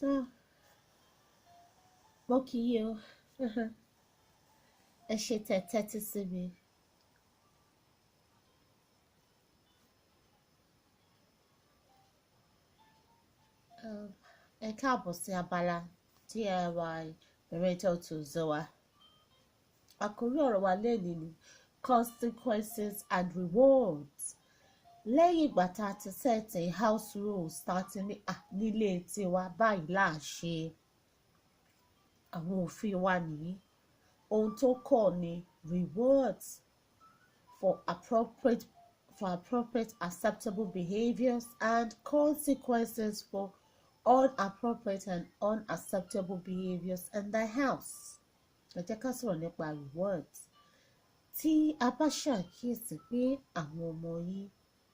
So, mo kí yín o. Ẹ ṣé tẹ́ tẹ́tí sí mi. Ẹ káàbọ̀ sí abala DIY parental tools wa. Àkórí ọ̀rọ̀ wa lẹ́yìn ni consequences and rewards. Lẹ́yìn ìgbà tá a ti set house rules tá a ti nílé tiwa báyìí là á ṣe. Àwọn òfin wa nìyí. Ohun tó kọ̀ ni rewards for appropriate acceptable behaviours and consequences for unappropriate and unacceptable behaviours in the house. Ẹ jẹ́ ká sọ̀rọ̀ nípa rewards. Tí a bá ṣàkíyèsí pé àwọn ọmọ yín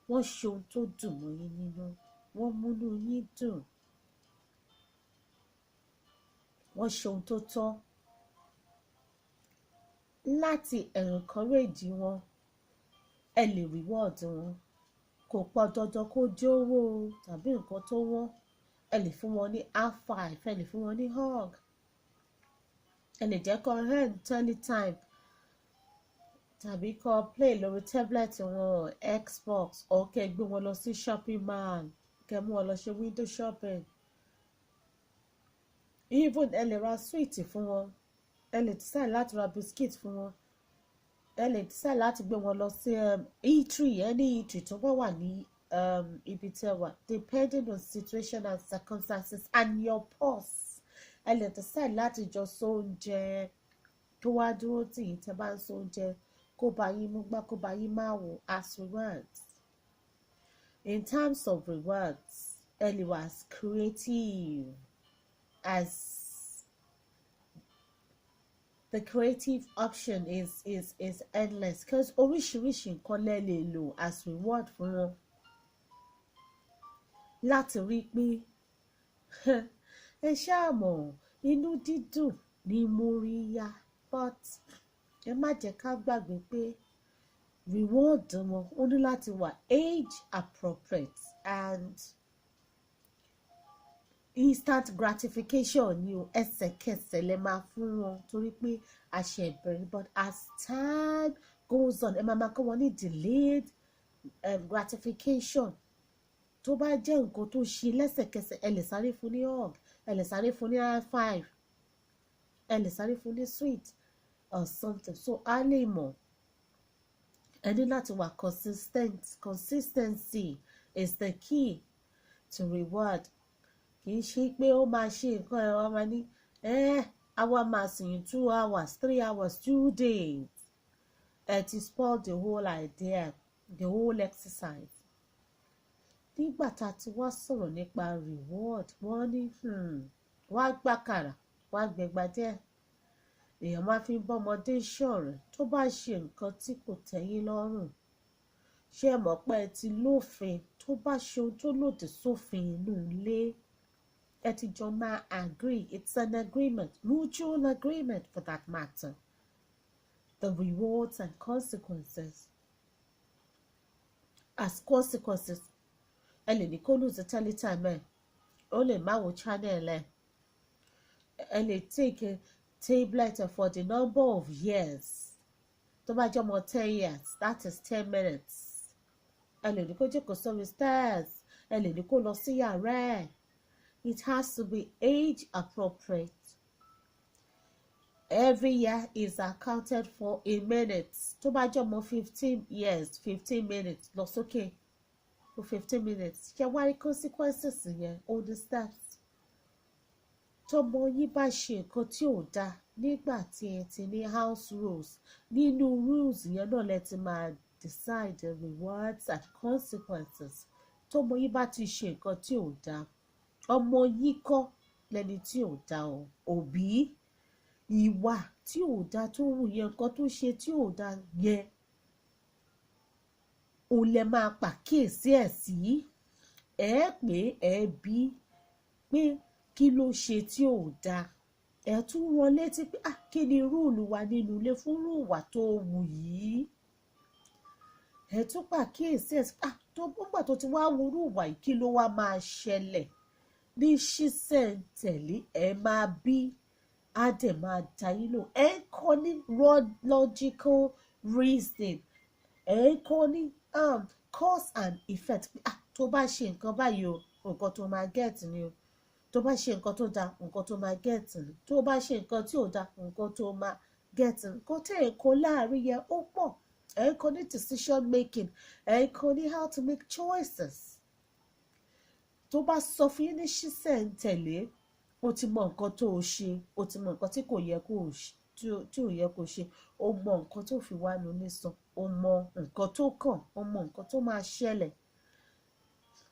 wọ́n ṣe ohun tó dùn mọ́ yín nínú, wọ́n múnú yín dùn, wọ́n ṣe ohun tó tọ́, láti encourage wọn, ẹ lè reward wọn. Kò pọ̀ dandan kó jẹ́ owó tàbí nǹkan tó wọ́n. Ẹ lè fún wọn ní high five, ẹ lè fún wọn ní hug. Ẹ lè jẹ́ kó hand anytime tàbí kó play lórí tablet wọn, Xbox, or kẹ́ gbé wọn lọ sí shopping mall, kẹ́ mú wọn lọ ṣe window shopping. Even ẹ lè ra sweet fún wọn. Ẹ lè decide láti ra biscuit fún wọn. Ẹ lè decide láti gbé wọn lọ sí eatery, any eatery tó bá wà ní ibi tẹ́ wà, depending on situation and circumstances and your purse. Ẹ lè decide láti jọ so oúnjẹ tó wá dúró tì yín tẹ́ bá ń so oúnjẹ, kó bá yín mú gbá, kó bá yín máa wò as rewards. In terms of rewards, ẹ lè wà as creative as the creative option is endless, because oríṣiríṣi nǹkan lẹ lè lò as reward fún wọn láti rí pé ẹ ṣáà mọ̀ inú dídùn ní móríyá. But ẹ má jẹ́ ká gbàgbé pé reward wọn ó ní láti wà age appropriate and instant gratification ni o, ẹsẹ̀kẹsẹ̀ lẹ máa fún wọn torí pé a ṣe ìbẹ̀rẹ̀. But as time goes on, ẹ máa kọ́ wọn ní delayed gratification. Tó bá jẹ́ nǹkan tó ṣe lẹ́sẹ̀kẹsẹ̀, ẹ lè sáré fún ní hug, ẹ lè sáré fún ní high five, ẹ lè sáré fún ní sweet or something. So a lè mọ̀. Ẹ ní láti wà consistent. Consistency is the key to reward. Kì í ṣe pé ó máa ṣe nǹkan ẹ̀ wọ́n máa ní àwa máa sìn 2 hours, 3 hours, 2 days. Ẹ ti spoil the whole idea, the whole exercise. Nígbà tá a ti wá sọ̀rọ̀ nípa reward, wọ́n ní wá gbàkàrà, wá gbẹ̀gbà díẹ̀. Èèyàn máa fi ń bọ́mọdé ṣọ̀rẹ́ tó bá ṣe nǹkan tí kò tẹ́yín lọ́rùn. Ṣé ẹ mọ̀ pé ẹ ti lófin tó bá ṣe ohun tó lòdì sófin inú ilé? Ẹ ti jọ máa agree. It's an agreement, mutual agreement for that matter. The rewards and consequences. As consequences, ẹ lè ní kó lose teletime ẹ, ó lè má wo channel ẹ, ẹ lè take a tablet for the number of years. Tó bá jẹ́ ọmọ 10 years, that is 10 minutes. Ẹ lè ní kó jókòó sórí stairs, ẹ lè ní kó lọ sí yàrá ẹ̀. It has to be age appropriate. Every year is accounted for in minutes. Tó bá jẹ́ ọmọ 15 years, 15 minutes lọ sókè for 15 minutes. Ṣé wá rí consequences yẹn? All the steps. Tọ́mọ yín bá ṣe nǹkan tí ò dáa nígbà tí ẹ ti ní house rules, nínú rules yẹn náà lẹ ti máa decide the rewards and consequences. Tọ́mọ yín bá ti ṣe nǹkan tí ò dáa, ọmọ yín kọ́ lẹni tí ò dáa o. Òbí, ìwà tí ò dáa tó wù yẹn, nǹkan tó ṣe tí ò dáa yẹn, ò lẹ máa pàkíyèsí ẹ̀ sí. Ẹ pé ẹ bí pé kí ló ṣe tí ò dáa. Ẹ tún rán létí pé kí ni rúùlù wa nínú ilé fún ìwà tó wù yìí. Ẹ tún pàkíyèsí ẹ̀ tó gbọ́ngbà tó ti wá wúrú ìwà yìí, kí ló wá máa ṣẹlẹ̀ ní ṣísẹ̀ntẹ̀lé ẹ máa bí á dẹ̀ máa dá yín lò. Ẹ ń kọ́ ní logical reasoning, ẹ ń kọ́ ní cause and effect. Tó bá ṣe nǹkan báyìí o, nǹkan tó máa get ni o. Tó bá ṣe nǹkan tó dáa, nǹkan tó máa get ni. Tó bá ṣe nǹkan tí ò dáa, nǹkan tó máa get ni. Nǹkan tẹ́ ẹ̀ ń kọ́ láàrin yẹn ó pọ̀. Ẹ ń kọ́ ní decision making, ẹ ń kọ́ ní how to make choices. Tó bá sọ fún yín ní ṣísẹ̀ntẹ̀lé, o ti mọ nǹkan tó o ṣe, o ti mọ nǹkan tí kò yẹ kó o ṣe, tí ò yẹ kó ṣe, o mọ nǹkan tó fi wá nu nísàn, o mọ nǹkan tó kàn, o mọ nǹkan tó máa ṣẹlẹ̀.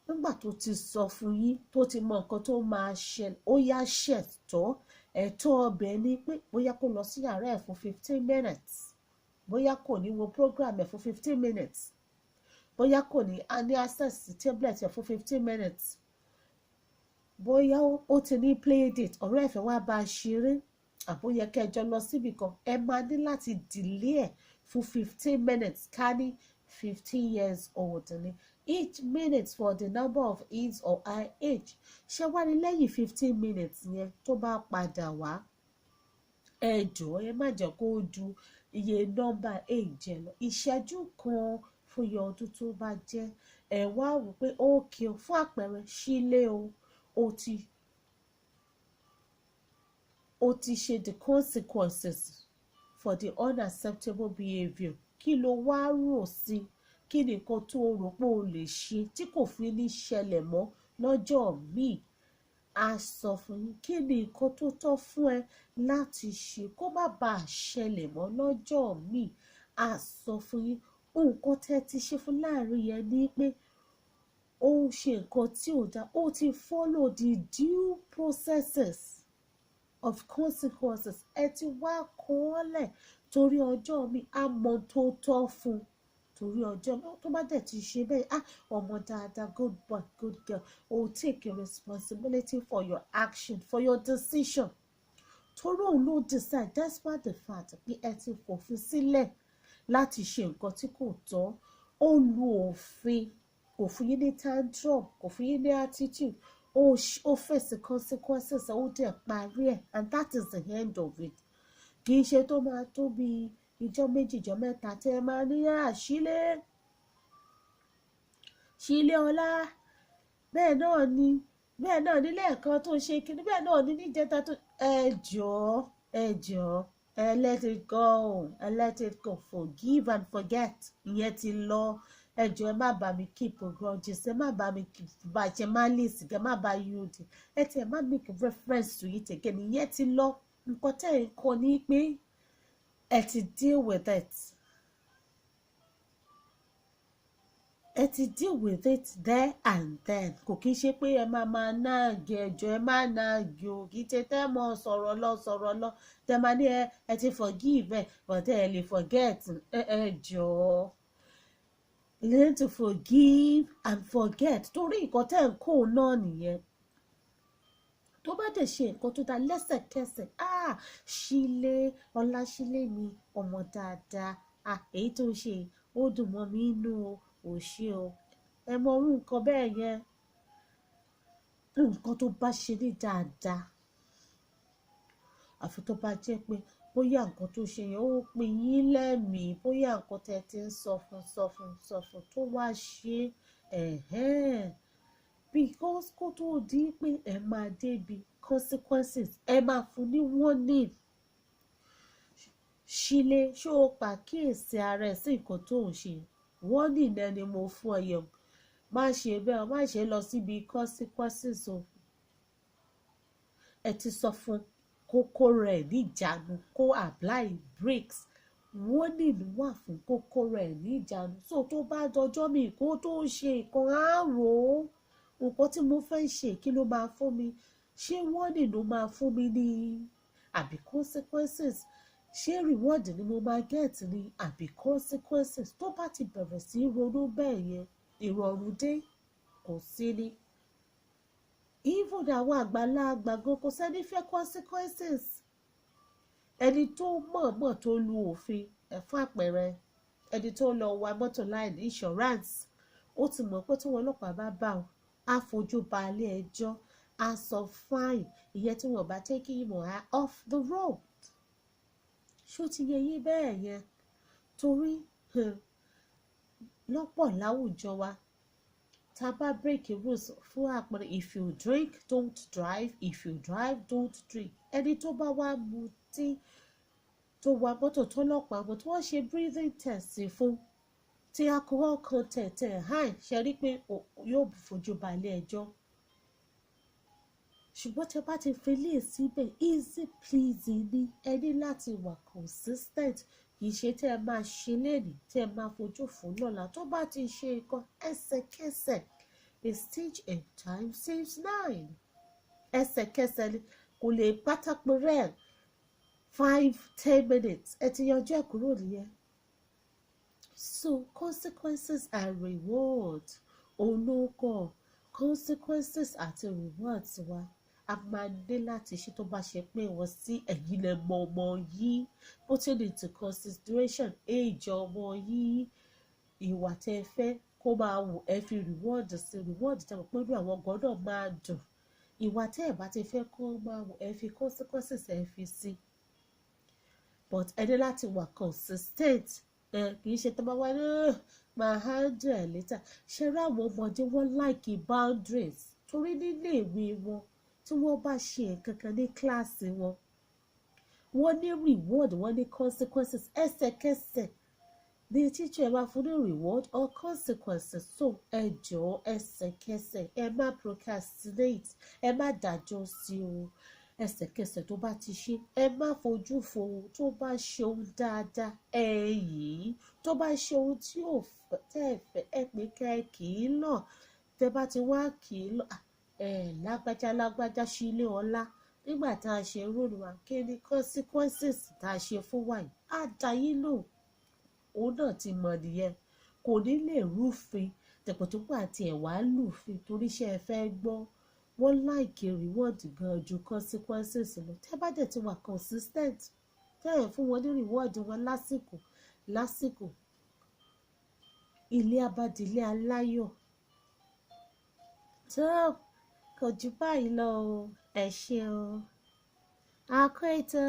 Nígbà tó ti sọ fún yín, tó ti mọ nǹkan tó máa ṣẹlẹ̀, ó yá ṣẹ̀tọ́. Ẹ̀tọ́ ọbẹ̀ ni pé bóyá kó lọ sí yàrá ẹ̀ fún 15 minutes, bóyá kò ní wo program ẹ̀ fún 15 minutes, bóyá kò ní access sí tablet ẹ̀ fún 15 minutes, bóyá ó ti ní play date, ọ̀rẹ́ ẹ̀ fẹ́ wá bá a ṣeré, àbóyẹ kẹjọ lọ síbì kan, ẹ máa ní láti delay ẹ̀ fún 15 minutes. Ká ní 15 years old ni, each minute for the number of his or her age. Ṣé wá ní lẹ́yìn 15 minutes yẹn tó bá padà wá, ẹ jọ̀ọ́ ẹ má jẹ́ kó ju iye nọ́mbà age lọ. Ìṣẹ́jú kan fún iye ọdún tó bá jẹ́. Ẹ wá wò pé ókè o, fún àpẹẹrẹ sílé o, o ti ṣe the consequences for the unacceptable behaviour. Kí ló wá rò sí? Kí ni nǹkan tó rò pé o lè ṣe tí kò fi ní ṣẹlẹ̀ mọ́ lọ́jọ́ míì? A sọ fún yín kí ni nǹkan tó tọ́ fún ẹ láti ṣe kó má bàa ṣẹlẹ̀ mọ́ lọ́jọ́ míì. A sọ fún yín nǹkan tẹ́ ti ṣe fún láàrin yẹn ni pé ó ń ṣe nǹkan tí ò dáa, ó ti follow the due processes of consequences. Ẹ ti wá kọ́ọ́lẹ̀ torí ọjọ́ mi á mọ tó tọ́ fún, torí ọjọ́ mi tó bá dẹ̀ ti ṣe bẹ́ẹ̀, ọmọ dáadáa, good boy, good girl, o take a responsibility for your action, for your decision. Torí òun ló decide, despite the fact pé ẹ ti fòfin sílẹ̀ láti ṣe nǹkan tí kò tọ́. Ó lu òfin, kò fún yín ní tantrum, kò fún yín ní attitude, ó face consequences, ó dẹ̀ parí ẹ̀, and that is the end of it. Kì í ṣe tó máa tó bí ìjọ́ méjì ìjọ́ mẹ́ta tí ẹ máa ní sílé ọlá, bẹ́ẹ̀ náà ní lẹ́ẹ̀kan tó ṣe kíní, bẹ́ẹ̀ náà ní níjẹta tó ẹ jọ̀ọ́ let it go, let it go, forgive and forget. Ìyẹn ti lọ. Ẹ jọ̀ọ́ ẹ má bá mi keep grudges, ẹ má bá mi bàjẹ́ malice, ẹ má bá yud, ẹ ti ẹ má make reference to it again. Ìyẹn ti lọ. Nǹkan tẹ́ ẹ kọ́ ni pé ẹ ti deal with it. Ẹ ti deal with it there and then. Kò kí ṣe pé ẹ máa náàgì, ẹ jọ̀ọ́ ẹ má náàgì o. Kì í ṣe tẹ́ mọ sọ̀rọ̀ lọ tẹ́ máa ní ẹ ti forgive ẹ but ẹ lè forget. Ẹ jọ̀ọ́ learn to forgive and forget. Torí nǹkan tẹ́ ẹ ń kó náà nìyẹn. Tó bá dẹ̀ ṣe nǹkan tó dáa lẹ́sẹ̀kẹsẹ̀, sílé ọlá, sílé mi ọmọ dáadáa, èyí tó ṣe ó dùn mọ́ mi inú o ṣe o. Ẹ mọ orú nǹkan bẹ́ẹ̀ yẹn. Nǹkan tó bá ṣe ní dáadáa, àfi tó bá jẹ́ pé bóyá nǹkan tó ṣe yẹn ó pin yín lẹ́mìí, bóyá nǹkan tẹ́ ti ń sọ fún tó wá ṣe because kó tó di pé ẹ máa débi consequences, ẹ máa fún ní warning. Sílé ṣó o pàkíyèsí ara ẹ̀ sí nǹkan tó ń ṣe, warning náà ni mo fún ẹ yẹn. Má ṣe bẹ́ẹ̀, má ṣe lọ síbi consequences o. Ẹ ti sọ fún kókó rẹ̀ níjànú, kó apply breaks. Warning wà fún kókó rẹ̀ níjànú. So tó bá dọjọ́ mi kó tó ṣe nǹkan àárò, nǹkan tí mo fẹ́ ṣe kí ló máa fún mi? Ṣé warning ló máa fún mi ní àbí consequences? Ṣé reward ni mo máa get ni àbí consequences? Tó bá ti bẹ̀rẹ̀ sí ronú bẹ́ẹ̀ yẹn, ìrọ̀rùn dé, kò sí ní. Even àwọn àgbàlagbà gan kò sẹ́ni fẹ́ consequences. Ẹni tó mọ̀ọ́mọ̀ tó lu òfin, fún àpẹẹrẹ ẹni tó lọ wa mọ́tò láì ní insurance, ó ti mọ̀ pé tí wọn ọlọ́pàá bá bá wọn á fojú ba ilé ẹjọ́, as of fine ìyẹn tí wọ́n bá take him or her off the road. Ṣó ti yẹ yín bẹ́ẹ̀ yẹn? Torí lọ́pọ̀ láwùjọ wa tá bá break rules fún àpẹẹrẹ if you drink don't drive, if you drive don't drink. Ẹni tó bá wá mutí tó wa mọ́tò tó lọ́pàá mọ́ tí wọ́n ṣe breathing test fún tí alcohol content high ṣe rí pé yóò fojú balẹ̀ ẹjọ́. Ṣùgbọ́n tẹ́ bá ti fi lé síbẹ̀ easy pleasing ni ẹ ní láti wà consistent. Kì í ṣe tẹ́ ẹ máa ṣe lénìí tẹ́ ẹ máa fojú fún lọ́la. Tó bá ti ṣe nǹkan ẹsẹ̀kẹsẹ̀ a stitch in time saves 9. Ẹsẹ̀kẹsẹ̀ ni kò lè pátápẹ́rẹ́ 5-10 minutes ẹ ti yanjú ẹ̀ kúrò nìyẹn. So consequences and rewards olóko consequences àti rewards wa a máa ní láti ṣe tó bá ṣe pé wọ́n sí ẹ̀yin lẹ mọ ọmọ yìí putting into consideration age ọmọ yìí ìwà tẹ́ fẹ́ kó máa wù ẹ fi reward sí reward tẹ́ mọ̀ pé inú àwọn gan náà máa dùn. Ìwà tẹ́ ẹ bá ti fẹ́ kó máa wù ẹ fi consequences ẹ fi sí. But ẹ ní láti wà consistent. Kì í ṣe tó bá wá máa handle ẹ̀ later. Ṣé rí àwọn ọmọdé wọ́n like boundaries torí nílé ìwé wọn tí wọ́n bá ṣe nǹkan kan ní kíláàsì wọn wọ́n ní reward wọ́n ní consequences ẹsẹ̀kẹsẹ̀ ní teacher ẹ máa fún ní reward or consequences. So ẹ jọ̀ọ́ ẹsẹ̀kẹsẹ̀ ẹ má procrastinate ẹ má dájọ́ sí o. Ẹsẹ̀kẹsẹ̀ tó bá ti ṣe ẹ má fojú fo ohun tó bá ṣe ohun dáadáa ẹ yìí tó bá ṣe ohun tí ò tẹ́ ẹ fẹ́ ẹ pé ká ẹ kì í lọ tẹ́ bá ti wá kì í lọ lágbájá sí ilé ọlá nígbà tá a ṣe rúnú wa kí ni consequences tá a ṣe fún wa yìí á dá yín lò. Òun náà ti mọ̀ nìyẹn kò ní lè rúfin tẹ̀pọ̀túpọ̀ àti ẹ̀wà lùfin torí ṣé ẹ fẹ́ gbọ́ wọ́n like reward gan ju consequences lọ. Tẹ́ bá dẹ̀ ti wà consistent tẹ́ ẹ̀ fún wọn ní reward wọn lásìkò ilé abádilé aláyọ̀. Tó kò jù báyìí lọ o ẹ ṣé o. A kó ètò.